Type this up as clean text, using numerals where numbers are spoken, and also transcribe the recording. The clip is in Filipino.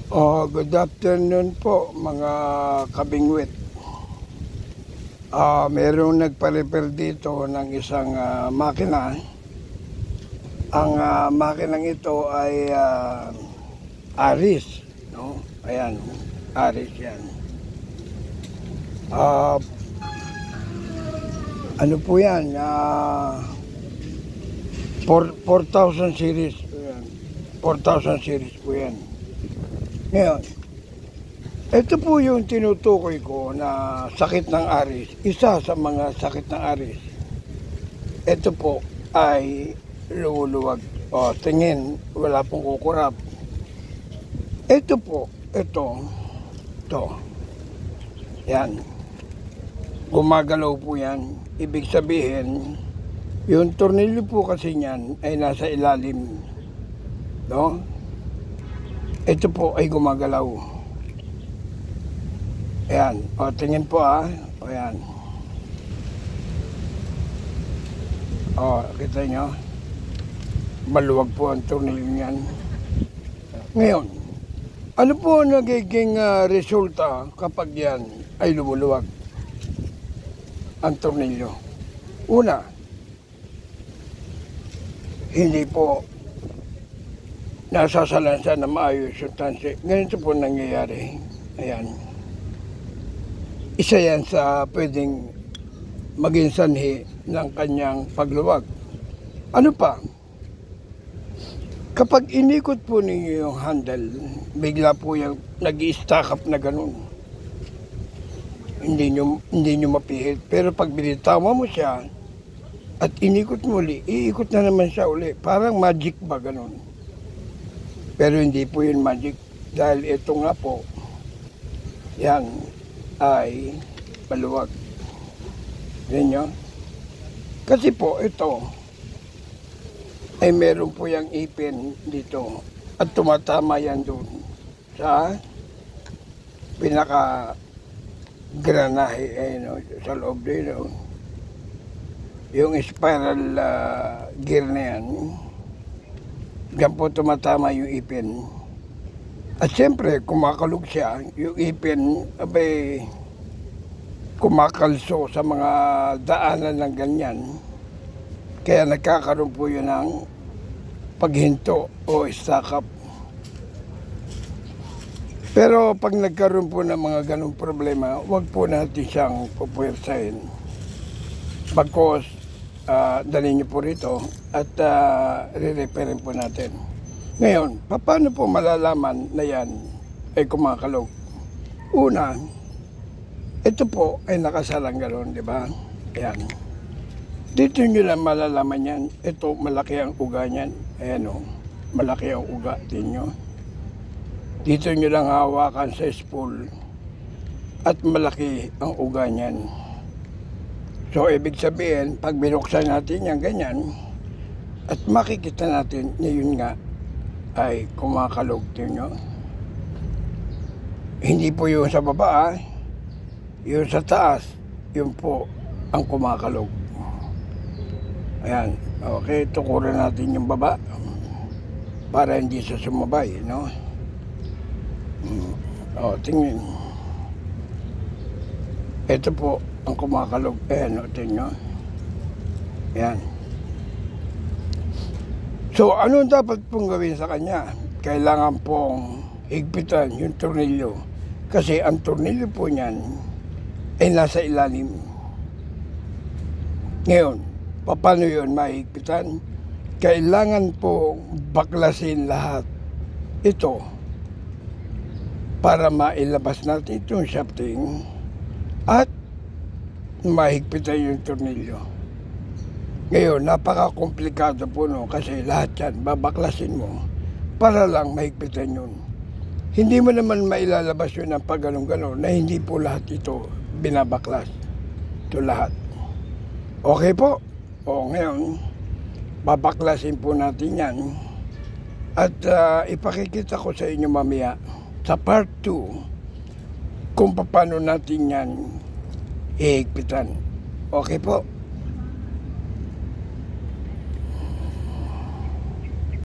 Good afternoon po mga kabingwit. Merong nagpa-repair dito ng isang makina. Ang makinang ito ay Aris, no? Ayan, Aris yan. Ano po yan? 4,000 series. Ayan. 4,000 series po yan. Ngayon, ito po yung tinutukoy ko na sakit ng Aris. Isa sa mga sakit ng Aris. Ito po ay lumuluwag. Tingin, wala pong kukurap. Ito po, ito. Yan. Gumagalaw po yan. Ibig sabihin, yung tornilyo po kasi niyan ay nasa ilalim. No? Ito po ay gumagalaw. Ayan. Tingin po Ayan. Kita nyo. Maluwag po ang tornilyo niyan. Ngayon, ano po ang nagiging resulta kapag yan ay lumuluwag ang tornilyo? Una, hindi po nasasalansan na maayos yung tansi. Ganito po nangyayari. Ayan. Isa yan sa pwedeng maging sanhi ng kanyang pagluwag. Ano pa? Kapag inikot po ninyo yung handle, bigla po yung nag-i-stack up na ganun. Hindi nyo mapihit. Pero pag binitawa mo siya at inikot mo uli, iikot na naman siya uli. Parang magic ba ganun? Pero hindi po yun magic dahil ito nga po, yan ay maluwag. Yan nyo? Kasi po ito ay meron po yung ipin dito at tumatama yan doon sa pinaka granahe sa loob dito. Yung spiral gear na yan, diyan po tumatama yung ipin. At siyempre, kumakalog siya. Yung ipin, kumakalso sa mga daanan ng ganyan. Kaya nagkakaroon po yun ng paghinto o stack up. Pero pag nagkaroon po ng mga ganong problema, huwag po natin siyang pupuwersahin. Bagkos, dalhin niyo po rito at re-repairin po natin. Ngayon, paano po malalaman na yan ay kumakalog? Una, ito po ay nakasalang gano'n, di ba? Ayan. Dito nyo lang malalaman yan. Ito, malaki ang uga niyan. Ayan o, malaki ang uga. Tingnan nyo. Dito nyo lang hawakan sa spool at malaki ang uga niyan. So, ibig sabihin, pag binuksan natin yan ganyan, at makikita natin na yun nga ay kumakalog. Tingnan nyo. Hindi po yung sa baba, yung sa taas, yun po ang kumakalog. Ayan. Okay, tukuran natin yung baba para hindi sa sumabay, no? Tingnan. Ito po ang kumakalog. Ayan, tingnan. Ayan. So, anong dapat pong gawin sa kanya? Kailangan pong higpitan yung tornilyo. Kasi ang tornilyo po niyan ay nasa ilalim. Ngayon, paano yun mahigpitan? Kailangan po baklasin lahat ito para mailabas natin itong shafting at mahigpitan yung tornilyo. Ngayon, napaka-komplikado po kasi lahat yan babaklasin mo para lang mahigpitan yun. Hindi mo naman mailalabas yun ng pag-ganong-ganon na hindi po lahat ito binabaklas. Ito lahat. Okay po? Ngayon, babaklasin po natin yan at ipakikita ko sa inyo mamaya sa part 2 kung paano natin yan ihigpitan. Okay po?